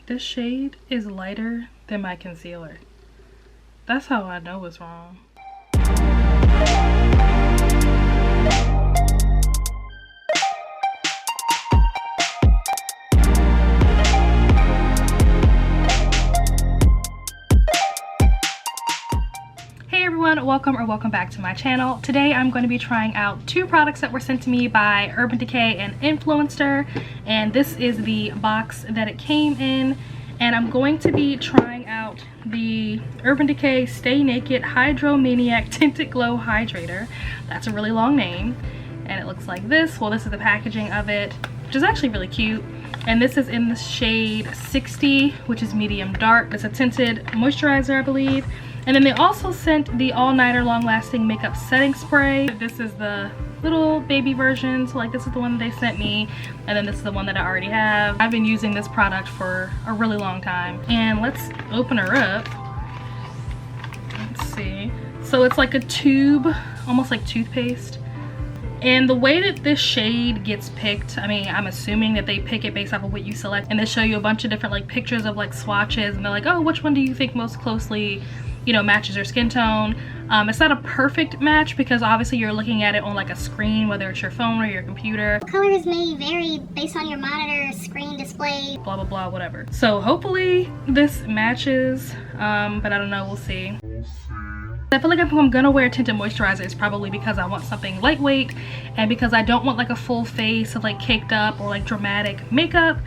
this shade is lighter than my concealer. That's how I know it's wrong. Welcome back to my channel. Today I'm going to be trying out two products that were sent to me by Urban Decay and Influencer, and this is the box that it came in. And I'm going to be trying out the Urban Decay Stay Naked Hydromaniac Tinted Glow Hydrator. That's a really long name, and it looks like this. Well, this is the packaging of it, which is actually really cute. And this is in the shade 60, which is medium dark. It's a tinted moisturizer, I believe. And then they also sent the all-nighter long-lasting makeup setting spray. This is the little baby version, so like this is the one that they sent me, and then this is the one that I already have. I've been using this product for a really long time. And let's open her up. Let's see. So it's like a tube, almost like toothpaste. And the way that this shade gets picked, I mean, I'm assuming that they pick it based off of what you select, and they show you a bunch of different like pictures of like swatches, and they're like, oh, which one do you think most closely, you know, matches your skin tone. It's not a perfect match because obviously you're looking at it on like a screen, whether it's your phone or your computer. Colors may vary based on your monitor, screen display, blah blah blah, whatever. So hopefully this matches, but I don't know, we'll see. I feel like if I'm gonna wear tinted moisturizer, it's probably because I want something lightweight and because I don't want like a full face of like caked up or like dramatic makeup.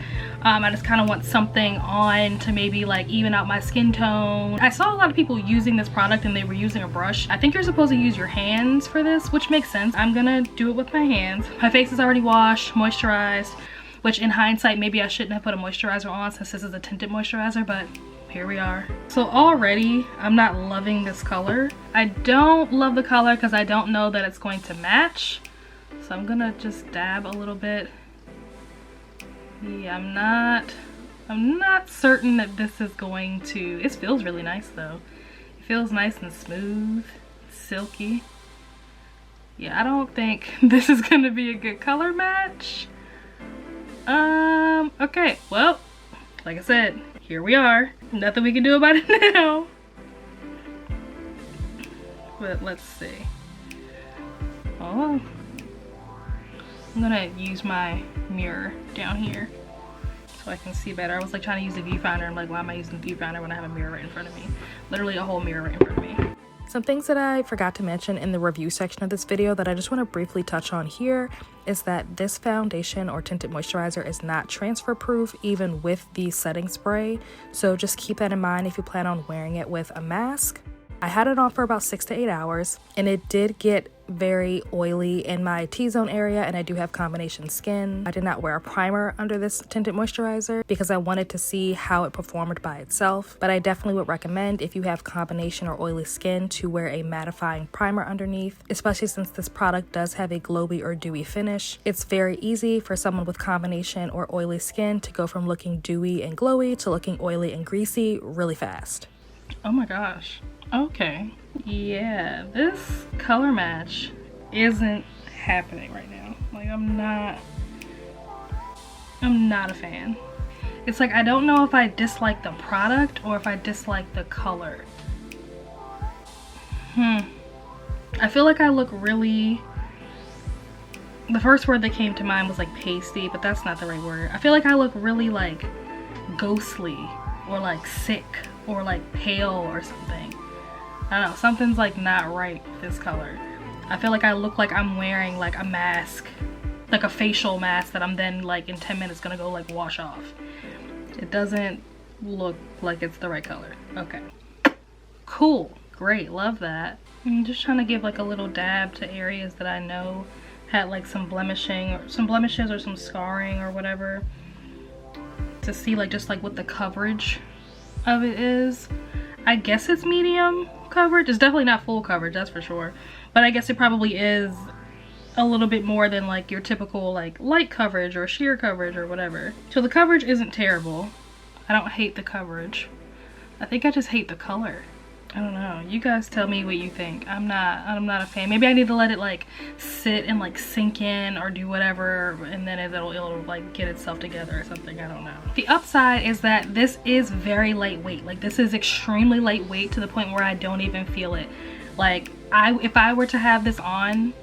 I just kind of want something on to maybe like even out my skin tone. I saw a lot of people using this product and they were using a brush. I think you're supposed to use your hands for this, which makes sense. I'm gonna do it with my hands. My face is already washed, moisturized, which in hindsight maybe I shouldn't have put a moisturizer on since this is a tinted moisturizer, but here we are. So already I'm not loving this color. I don't love the color because I don't know that it's going to match. So I'm gonna just dab a little bit. Yeah, I'm not certain that this is going to, it feels really nice though. It feels nice and smooth, silky. Yeah, I don't think this is gonna be a good color match. Okay, well, like I said, here we are. Nothing we can do about it now. But let's see. Oh, I'm gonna use my mirror down here so I can see better. I was like trying to use the viewfinder. I'm like, why am I using the viewfinder when I have a mirror right in front of me? Literally a whole mirror right in front of me. Some things that I forgot to mention in the review section of this video that I just want to briefly touch on here is that this foundation or tinted moisturizer is not transfer proof even with the setting spray. So just keep that in mind if you plan on wearing it with a mask. I had it on for about 6 to 8 hours and it did get very oily in my T-zone area, and I do have combination skin. I did not wear a primer under this tinted moisturizer because I wanted to see how it performed by itself, but I definitely would recommend if you have combination or oily skin to wear a mattifying primer underneath, especially since this product does have a glowy or dewy finish. It's very easy for someone with combination or oily skin to go from looking dewy and glowy to looking oily and greasy really fast. Oh my gosh. Okay. Yeah, this color match isn't happening right now. Like I'm not a fan. It's like I don't know if I dislike the product or if I dislike the color. I feel like I look really, the first word that came to mind was like pasty, but that's not the right word. I feel like I look really like ghostly or like sick or like pale or something. I don't know, something's like not right with this color. I feel like I look like I'm wearing like a mask, like a facial mask that I'm then like in 10 minutes gonna go like wash off. It doesn't look like it's the right color. Okay, cool, great, love that. I'm just trying to give like a little dab to areas that I know had like some blemishes or some scarring or whatever, to see like just like what the coverage of it is. I guess it's medium coverage. It's definitely not full coverage, that's for sure, but I guess it probably is a little bit more than like your typical like light coverage or sheer coverage or whatever. So the coverage isn't terrible. I don't hate the coverage. I think I just hate the color. I don't know. You guys tell me what you think. I'm not a fan. Maybe I need to let it like sit and like sink in or do whatever, and then it'll like get itself together or something. I don't know. The upside is that this is very lightweight. Like this is extremely lightweight to the point where I don't even feel it. Like if I were to have this on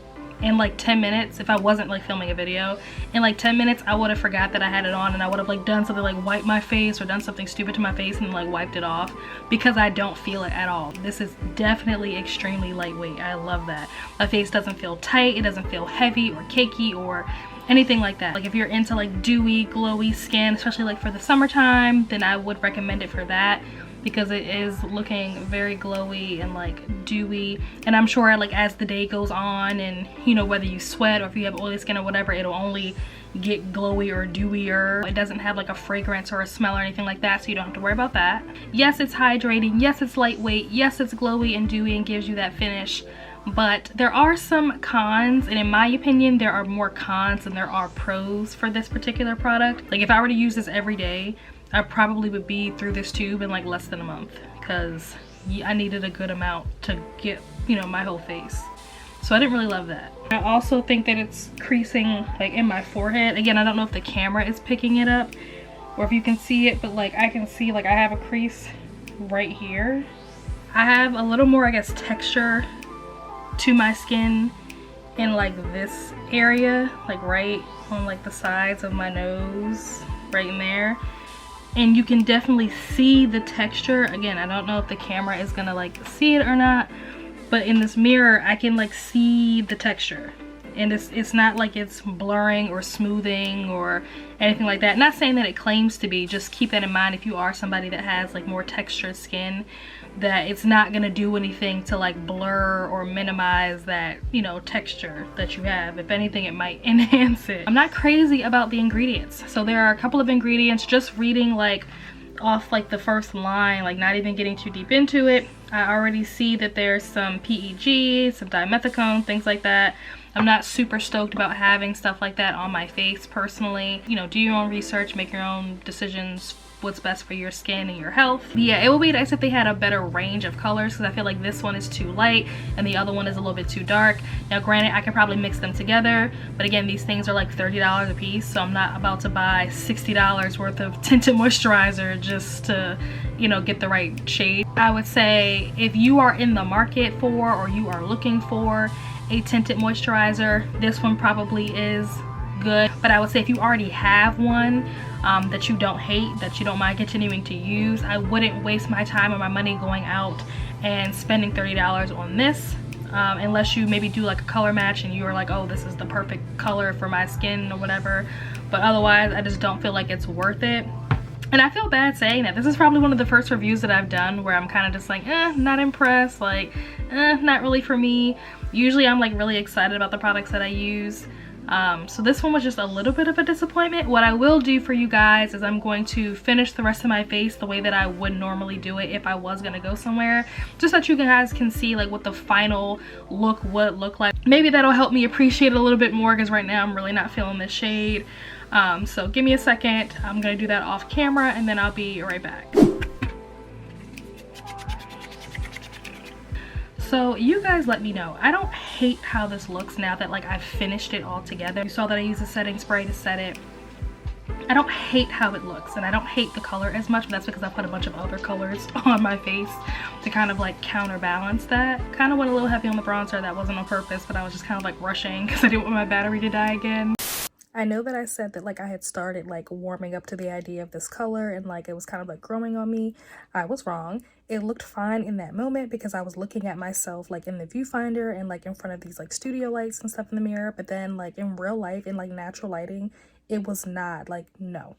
in like 10 minutes, if I wasn't like filming a video, in like 10 minutes I would have forgot that I had it on, and I would have like done something like wiped my face or done something stupid to my face and like wiped it off, because I don't feel it at all. This is definitely extremely lightweight. I love that. My face doesn't feel tight, it doesn't feel heavy or cakey or anything like that. Like if you're into like dewy, glowy skin, especially like for the summertime, then I would recommend it for that, because it is looking very glowy and like dewy. And I'm sure like as the day goes on, and you know, whether you sweat or if you have oily skin or whatever, it'll only get glowy or dewier. It doesn't have like a fragrance or a smell or anything like that, so you don't have to worry about that. Yes, it's hydrating, yes it's lightweight, yes it's glowy and dewy and gives you that finish, but there are some cons, and in my opinion there are more cons than there are pros for this particular product. Like if I were to use this every day, I probably would be through this tube in like less than a month, because I needed a good amount to get, you know, my whole face. So I didn't really love that. I also think that it's creasing like in my forehead. Again, I don't know if the camera is picking it up or if you can see it, but like I can see like I have a crease right here. I have a little more, I guess, texture to my skin in like this area, like right on like the sides of my nose, right in there. And you can definitely see the texture. Again, I don't know if the camera is gonna like see it or not, but in this mirror I can like see the texture, and it's not like it's blurring or smoothing or anything like that. Not saying that it claims to be, just keep that in mind if you are somebody that has like more textured skin, that it's not gonna do anything to like blur or minimize that, you know, texture that you have. If anything, it might enhance it. I'm not crazy about the ingredients. So there are a couple of ingredients, just reading like off like the first line, like not even getting too deep into it, I already see that there's some PEG, some dimethicone, things like that. I'm not super stoked about having stuff like that on my face personally. You know, do your own research, make your own decisions, what's best for your skin and your health. Yeah, it would be nice if they had a better range of colors, because I feel like this one is too light and the other one is a little bit too dark. Now granted, I could probably mix them together, but again, these things are like $30 a piece, so I'm not about to buy $60 worth of tinted moisturizer just to, you know, get the right shade. I would say if you are in the market for, or you are looking for a tinted moisturizer, this one probably is good. But I would say if you already have one that you don't hate, that you don't mind continuing to use, I wouldn't waste my time or my money going out and spending $30 on this, unless you maybe do like a color match and you're like, oh, this is the perfect color for my skin or whatever. But otherwise, I just don't feel like it's worth it. And I feel bad saying that. This is probably one of the first reviews that I've done where I'm kind of just like, not impressed, like, not really for me. Usually I'm like really excited about the products that I use. So this one was just a little bit of a disappointment. What I will do for you guys is I'm going to finish the rest of my face the way that I would normally do it if I was gonna go somewhere, just so that you guys can see like what the final look would look like. Maybe that'll help me appreciate it a little bit more, because right now I'm really not feeling this shade. So give me a second. I'm gonna do that off camera and then I'll be right back. So you guys let me know. I don't hate how this looks now that like I've finished it all together. You saw that I used a setting spray to set it. I don't hate how it looks, and I don't hate the color as much, but that's because I put a bunch of other colors on my face to kind of like counterbalance that. Kind of went a little heavy on the bronzer. That wasn't on purpose, but I was just kind of like rushing because I didn't want my battery to die again. I know that I said that like I had started like warming up to the idea of this color and like it was kind of like growing on me. I was wrong. It looked fine in that moment because I was looking at myself like in the viewfinder and like in front of these like studio lights and stuff in the mirror, but then like in real life, in like natural lighting, it was not. Like, no.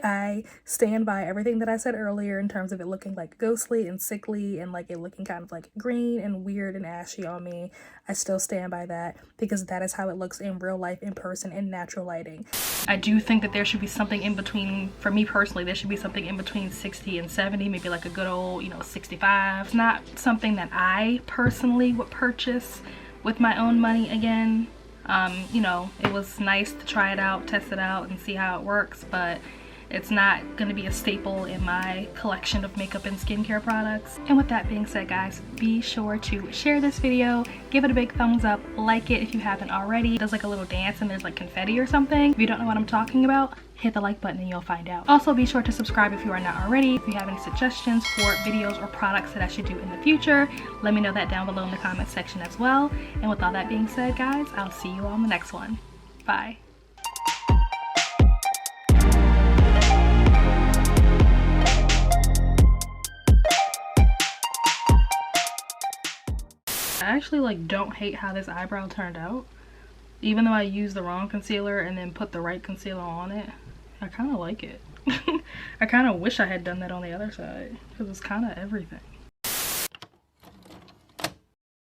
I stand by everything that I said earlier in terms of it looking like ghostly and sickly and like it looking kind of like green and weird and ashy on me. I still stand by that because that is how it looks in real life, in person, in natural lighting. I do think that there should be something in between. For me personally, there should be something in between 60 and 70, maybe like a good old, you know, 65. It's not something that I personally would purchase with my own money again. You know, it was nice to try it out, test it out, and see how it works, but it's not going to be a staple in my collection of makeup and skincare products. And with that being said, guys, be sure to share this video, give it a big thumbs up, like it if you haven't already. It does like a little dance and there's like confetti or something. If you don't know what I'm talking about, hit the like button and you'll find out. Also, be sure to subscribe if you are not already. If you have any suggestions for videos or products that I should do in the future, let me know that down below in the comments section as well. And with all that being said, guys, I'll see you on the next one. Bye. I actually like don't hate how this eyebrow turned out. Even though I used the wrong concealer and then put the right concealer on it, I kind of like it. I kind of wish I had done that on the other side because it's kind of everything.